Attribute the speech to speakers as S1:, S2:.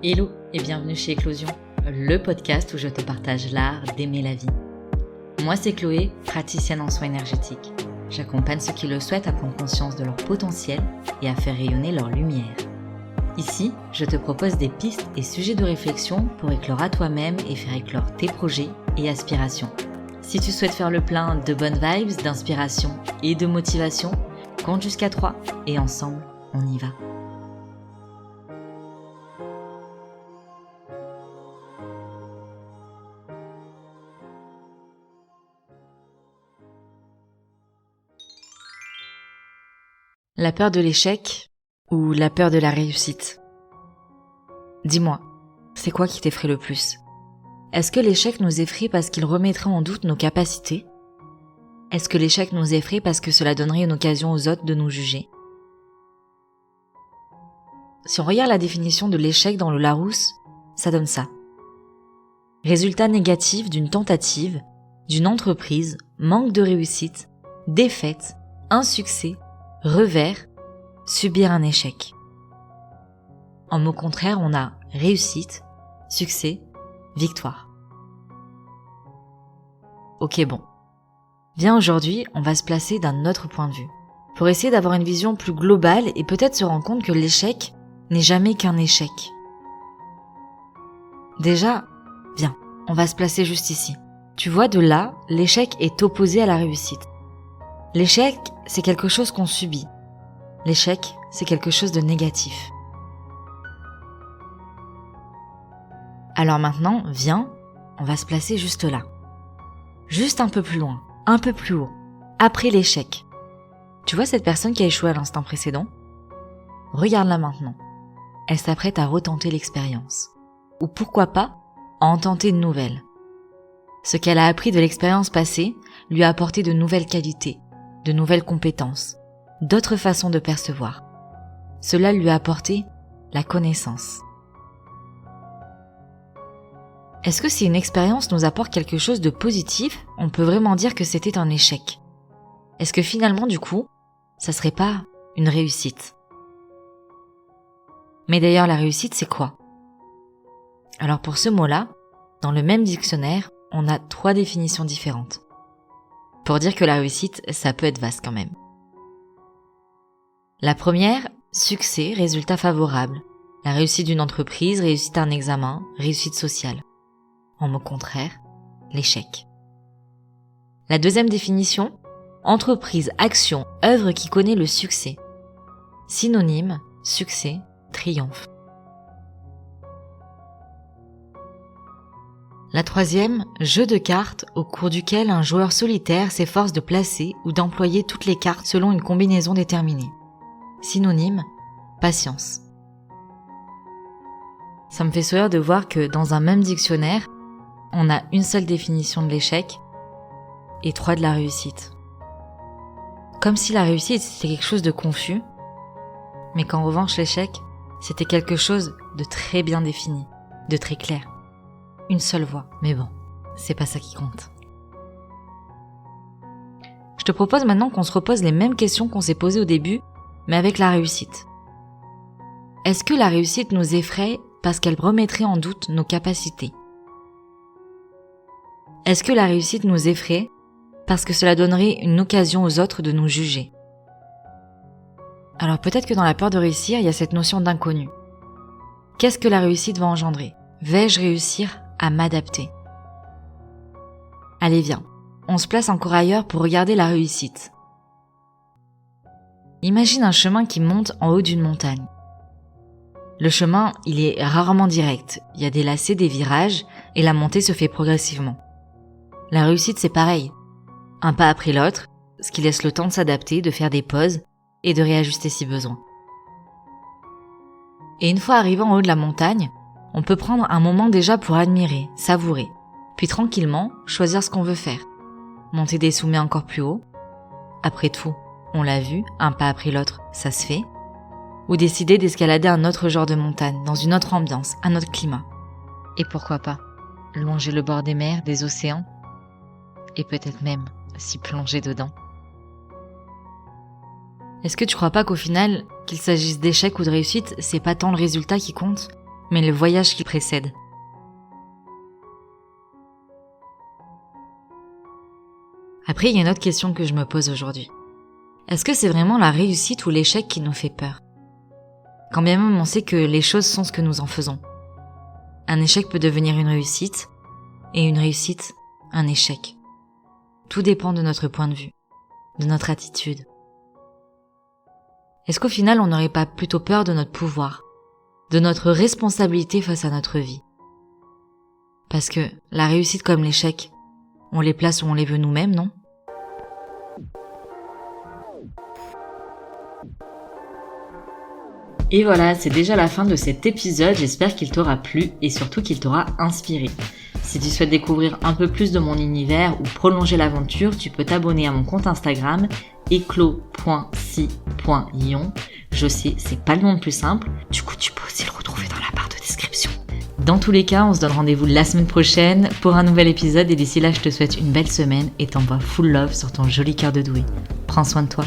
S1: Hello et bienvenue chez Éclosion, le podcast où je te partage l'art d'aimer la vie. Moi c'est Chloé, praticienne en soins énergétiques. J'accompagne ceux qui le souhaitent à prendre conscience de leur potentiel et à faire rayonner leur lumière. Ici, je te propose des pistes et sujets de réflexion pour éclore à toi-même et faire éclore tes projets et aspirations. Si tu souhaites faire le plein de bonnes vibes, d'inspiration et de motivation, compte jusqu'à 3 et ensemble, on y va. La peur de l'échec ou la peur de la réussite? Dis-moi, c'est quoi qui t'effraie le plus? Est-ce que l'échec nous effraie parce qu'il remettrait en doute nos capacités? Est-ce que l'échec nous effraie parce que cela donnerait une occasion aux autres de nous juger? Si on regarde la définition de l'échec dans le Larousse, ça donne ça. Résultat négatif d'une tentative, d'une entreprise, manque de réussite, défaite, insuccès, revers, subir un échec. En mot contraire, on a réussite, succès, victoire. Ok bon. Viens aujourd'hui, on va se placer d'un autre point de vue, pour essayer d'avoir une vision plus globale et peut-être se rendre compte que l'échec n'est jamais qu'un échec. Déjà, viens, on va se placer juste ici. Tu vois, de là, l'échec est opposé à la réussite. L'échec, c'est quelque chose qu'on subit. L'échec, c'est quelque chose de négatif. Alors maintenant, viens, on va se placer juste là. Juste un peu plus loin, un peu plus haut, après l'échec. Tu vois cette personne qui a échoué à l'instant précédent? Regarde-la maintenant. Elle s'apprête à retenter l'expérience. Ou pourquoi pas, à en tenter une nouvelle. Ce qu'elle a appris de l'expérience passée lui a apporté de nouvelles qualités, de nouvelles compétences, d'autres façons de percevoir. Cela lui a apporté la connaissance. Est-ce que si une expérience nous apporte quelque chose de positif, on peut vraiment dire que c'était un échec? Est-ce que finalement, du coup, ça serait pas une réussite? Mais d'ailleurs, la réussite, c'est quoi? Alors pour ce mot-là, dans le même dictionnaire, on a 3 définitions différentes. Pour dire que la réussite, ça peut être vaste quand même. La première, succès, résultat favorable. La réussite d'une entreprise, réussite à un examen, réussite sociale. En mot contraire, l'échec. La deuxième définition, entreprise, action, œuvre qui connaît le succès. Synonyme, succès, triomphe. La troisième, jeu de cartes au cours duquel un joueur solitaire s'efforce de placer ou d'employer toutes les cartes selon une combinaison déterminée. Synonyme, patience. Ça me fait sourire de voir que dans un même dictionnaire, on a une seule définition de l'échec et 3 de la réussite. Comme si la réussite c'était quelque chose de confus, mais qu'en revanche l'échec c'était quelque chose de très bien défini, de très clair. Une seule voie, mais bon, c'est pas ça qui compte. Je te propose maintenant qu'on se repose les mêmes questions qu'on s'est posées au début, mais avec la réussite. Est-ce que la réussite nous effraie parce qu'elle remettrait en doute nos capacités? Est-ce que la réussite nous effraie parce que cela donnerait une occasion aux autres de nous juger? Alors peut-être que dans la peur de réussir, il y a cette notion d'inconnu. Qu'est-ce que la réussite va engendrer? Vais-je réussir à m'adapter? Allez viens, on se place encore ailleurs pour regarder la réussite. Imagine un chemin qui monte en haut d'une montagne. Le chemin, il est rarement direct, il y a des lacets, des virages, et la montée se fait progressivement. La réussite, c'est pareil. Un pas après l'autre, ce qui laisse le temps de s'adapter, de faire des pauses et de réajuster si besoin. Et une fois arrivé en haut de la montagne, on peut prendre un moment déjà pour admirer, savourer, puis tranquillement choisir ce qu'on veut faire. Monter des sommets encore plus haut. Après tout, on l'a vu, un pas après l'autre, ça se fait. Ou décider d'escalader un autre genre de montagne, dans une autre ambiance, un autre climat. Et pourquoi pas, longer le bord des mers, des océans, et peut-être même s'y plonger dedans. Est-ce que tu crois pas qu'au final, qu'il s'agisse d'échec ou de réussite, c'est pas tant le résultat qui compte, mais le voyage qui précède. Après, il y a une autre question que je me pose aujourd'hui. Est-ce que c'est vraiment la réussite ou l'échec qui nous fait peur? Quand bien même on sait que les choses sont ce que nous en faisons. Un échec peut devenir une réussite, et une réussite, un échec. Tout dépend de notre point de vue, de notre attitude. Est-ce qu'au final on n'aurait pas plutôt peur de notre pouvoir, de notre responsabilité face à notre vie? Parce que la réussite comme l'échec, on les place où on les veut nous-mêmes, non? Et voilà, c'est déjà la fin de cet épisode, j'espère qu'il t'aura plu et surtout qu'il t'aura inspiré. Si tu souhaites découvrir un peu plus de mon univers ou prolonger l'aventure, tu peux t'abonner à mon compte Instagram eclos.si.ion. Je sais, c'est pas le nom le plus simple, du coup tu peux aussi le retrouver dans la barre de description. Dans tous les cas, on se donne rendez-vous la semaine prochaine pour un nouvel épisode et d'ici là, je te souhaite une belle semaine et t'envoie full love sur ton joli cœur de doué. Prends soin de toi.